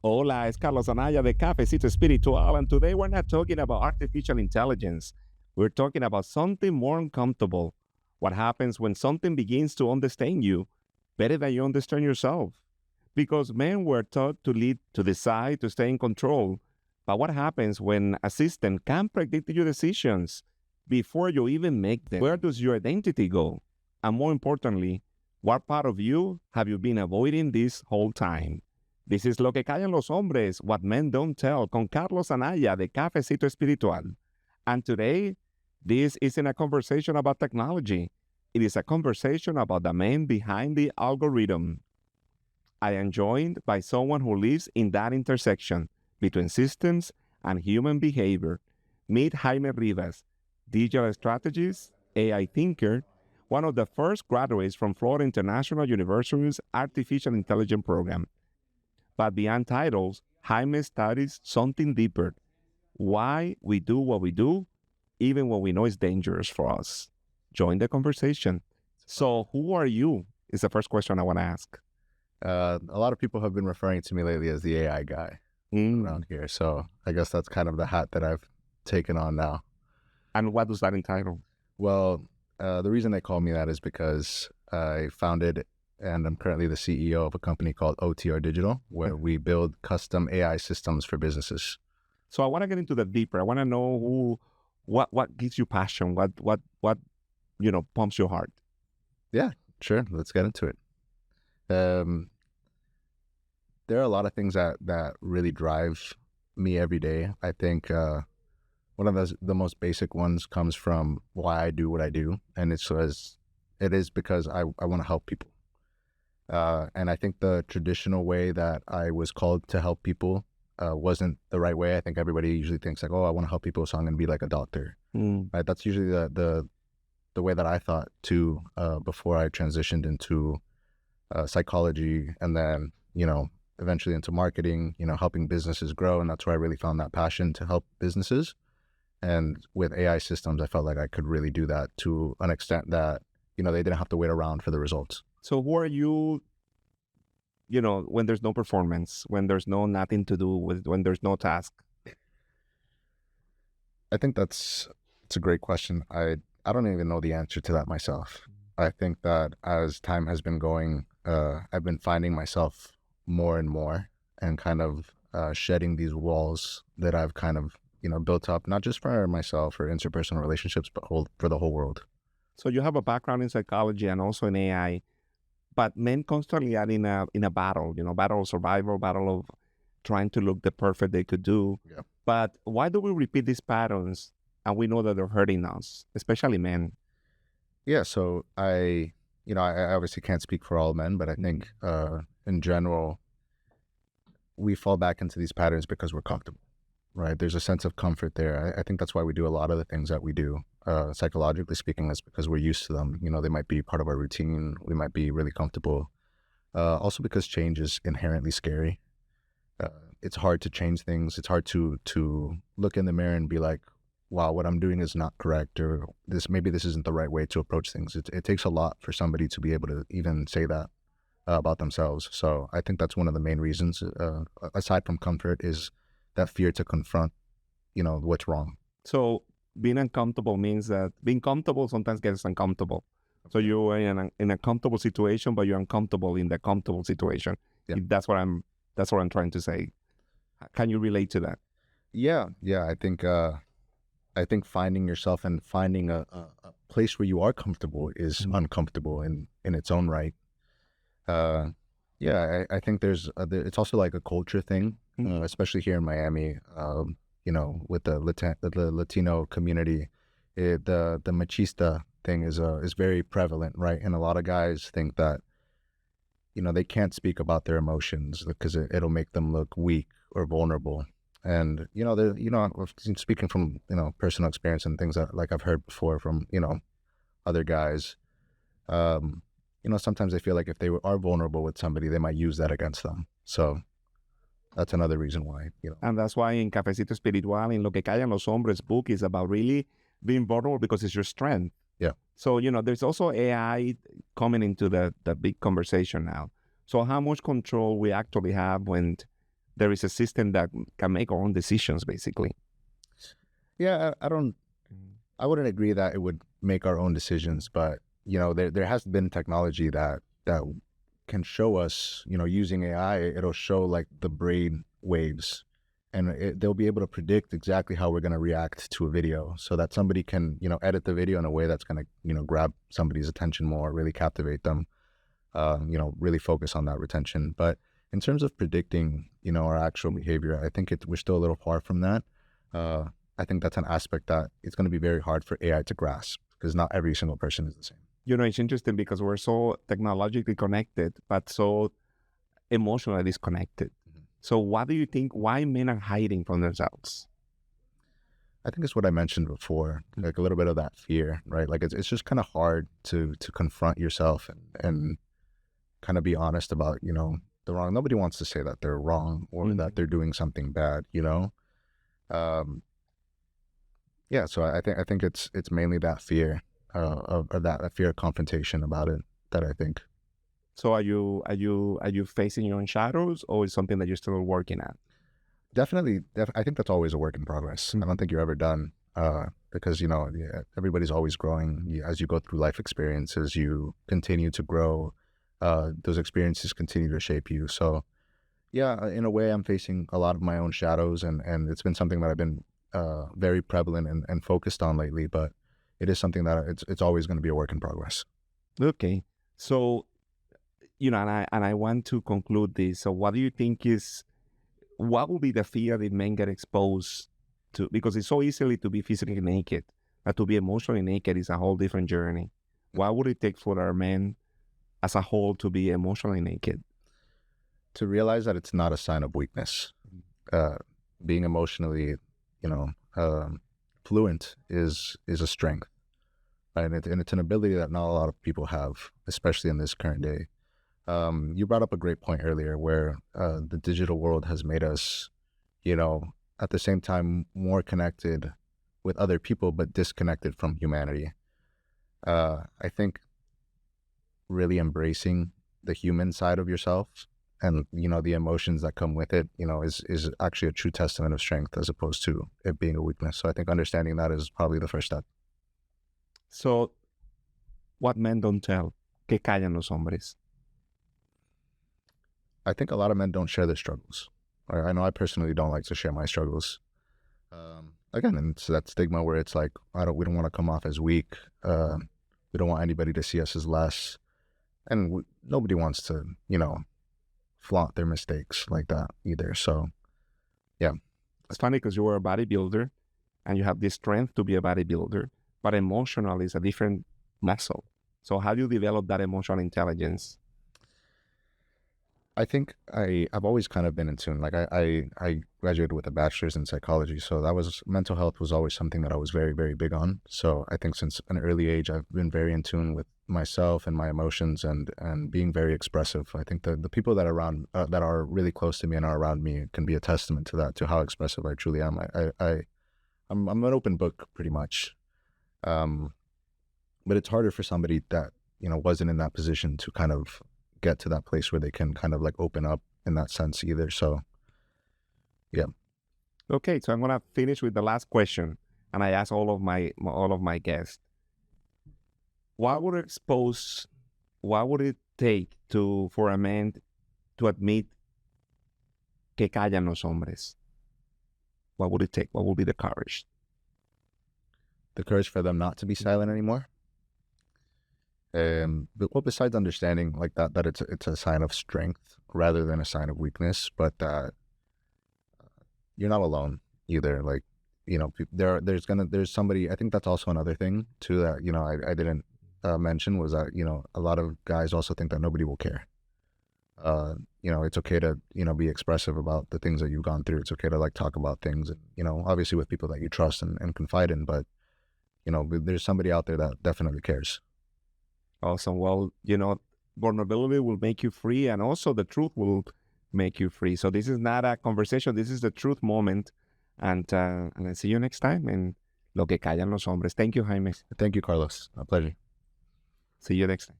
Hola, es Carlos Anaya de Cafecito Espiritual, and today we're not talking about artificial intelligence. We're talking about something more uncomfortable. What happens when something begins to understand you better than you understand yourself? Because men were taught to lead, to decide, to stay in control. But what happens when a system can predict your decisions before you even make them? Where does your identity go? And more importantly, what part of you have you been avoiding this whole time? This is Lo que callan los hombres, what men don't tell, con Carlos Anaya de Cafecito Espiritual. And today, this isn't a conversation about technology. It is a conversation about the man behind the algorithm. I am joined by someone who lives in that intersection between systems and human behavior. Meet Jaime Rivas, digital strategist, AI thinker, one of the first graduates from Florida International University's Artificial Intelligence program. But beyond titles, Jaime studies something deeper: why we do what we do, even when we know it's dangerous for us. Join the conversation. So, who are you? Is the first question I want to ask. A lot of people have been referring to me lately as the AI guy around here. So I guess that's kind of the hat that I've taken on now. And what does that entitle? Well, the reason they call me that is because I founded and I'm currently the CEO of a company called OTR Digital, where we build custom AI systems for businesses. So I want to get into that deeper. I want to know what gives you passion, what pumps your heart. Yeah, sure. Let's get into it. There are a lot of things that really drive me every day. I think one of the most basic ones comes from why I do what I do, and it is because I want to help people. And I think the traditional way that I was called to help people wasn't the right way. I think everybody usually thinks like, oh, I want to help people, so I'm going to be like a doctor. Right? That's usually the way that I thought too before I transitioned into psychology, and then eventually into marketing. Helping businesses grow, and that's where I really found that passion to help businesses. And with AI systems, I felt like I could really do that to an extent that they didn't have to wait around for the results. So who are you, when there's no performance, when there's nothing to do, when there's no task? I think it's a great question. I don't even know the answer to that myself. I think that as time has been going, I've been finding myself more and more and kind of shedding these walls that I've kind of, built up, not just for myself or interpersonal relationships, but for the whole world. So you have a background in psychology and also in AI, but men constantly are in a battle, battle of survival, battle of trying to look the perfect they could do. Yeah. But why do we repeat these patterns and we know that they're hurting us, especially men? Yeah, so I obviously can't speak for all men, but I think in general, we fall back into these patterns because we're comfortable, right? There's a sense of comfort there. I think that's why we do a lot of the things that we do. Psychologically speaking, is because we're used to them. They might be part of our routine. We might be really comfortable. Also because change is inherently scary. It's hard to change things. It's hard to look in the mirror and be like, wow, what I'm doing is not correct, or maybe this isn't the right way to approach things. It takes a lot for somebody to be able to even say that about themselves. So I think that's one of the main reasons, aside from comfort, is that fear to confront, what's wrong. So being uncomfortable means that being comfortable sometimes gets uncomfortable. So you're in a comfortable situation, but you're uncomfortable in the comfortable situation. Yeah. That's what I'm trying to say. Can you relate to that? Yeah. I think finding yourself and finding a place where you are comfortable is uncomfortable in its own right. I think it's also like a culture thing, especially here in Miami. With the Latino community, the machista thing is very prevalent, right? And a lot of guys think that they can't speak about their emotions because it'll make them look weak or vulnerable. And speaking from personal experience and things that like I've heard before from other guys, sometimes they feel like if they are vulnerable with somebody, they might use that against them. So that's another reason why. And that's why in Cafecito Espiritual, in Lo que callan los hombres book is about really being vulnerable because it's your strength. Yeah. So there's also AI coming into the big conversation now. So how much control we actually have when there is a system that can make our own decisions, basically. Yeah, I wouldn't agree that it would make our own decisions, but there has been technology that can show us, using AI, it'll show like the brain waves, and they'll be able to predict exactly how we're going to react to a video, so that somebody can, edit the video in a way that's going to, grab somebody's attention more, really captivate them, really focus on that retention. But in terms of predicting, our actual behavior, I think we're still a little far from that. I think that's an aspect that it's going to be very hard for AI to grasp, because not every single person is the same. It's interesting because we're so technologically connected, but so emotionally disconnected. Mm-hmm. So what do you think, why men are hiding from themselves? I think it's what I mentioned before, like a little bit of that fear, right? Like it's just kind of hard to confront yourself and kind of be honest about, the wrong. Nobody wants to say that they're wrong or mm-hmm. that they're doing something bad, Yeah, so I think it's mainly that fear of that fear of confrontation about it that I think. So are you facing your own shadows, or is something that you're still working at? Definitely, I think that's always a work in progress. Mm-hmm. I don't think you're ever done, because everybody's always growing. As you go through life experiences, you continue to grow. Those experiences continue to shape you. So, yeah, in a way, I'm facing a lot of my own shadows, and it's been something that I've been very prevalent and focused on lately, but it is something that it's always going to be a work in progress. Okay. So, and I want to conclude this. So what do you think what will be the fear that men get exposed to? Because it's so easily to be physically naked, but to be emotionally naked is a whole different journey. What would it take for our men as a whole to be emotionally naked? To realize that it's not a sign of weakness. Being emotionally fluent is a strength, and it's an ability that not a lot of people have, especially in this current day. You brought up a great point earlier where the digital world has made us, at the same time more connected with other people, but disconnected from humanity. I think really embracing the human side of yourself and, the emotions that come with it, is actually a true testament of strength as opposed to it being a weakness. So I think understanding that is probably the first step. So what men don't tell, que callan los hombres? I think a lot of men don't share their struggles. I know I personally don't like to share my struggles. Again, and it's that stigma where it's like, we don't want to come off as weak. We don't want anybody to see us as less. And nobody wants to, flaunt their mistakes like that either. So, yeah. It's funny because you were a bodybuilder and you have the strength to be a bodybuilder, but emotional is a different muscle. So how do you develop that emotional intelligence? I think I've always kind of been in tune. Like I graduated with a bachelor's in psychology, so mental health was always something that I was very, very big on. So I think since an early age, I've been very in tune with myself and my emotions and being very expressive. I think the people that are really close to me and are around me can be a testament to that, to how expressive I truly am. I'm an open book pretty much. But it's harder for somebody that, wasn't in that position to kind of get to that place where they can kind of like open up in that sense either. So, yeah. Okay, so I'm gonna finish with the last question, and I ask all of my guests, what would it take for a man to admit que callan los hombres? What would it take? What would be the courage? The courage for them not to be silent anymore. But besides understanding like that it's a sign of strength rather than a sign of weakness, but that you're not alone either. Like, there's somebody. I think that's also another thing too that I didn't mention was that a lot of guys also think that nobody will care. It's okay to be expressive about the things that you've gone through. It's okay to like talk about things, and obviously with people that you trust and confide in. But there's somebody out there that definitely cares. Awesome. Well, vulnerability will make you free, and also the truth will make you free. So this is not a conversation. This is the truth moment. And I see you next time in Lo que callan los hombres. Thank you, Jaime. Thank you, Carlos. A pleasure. See you next time.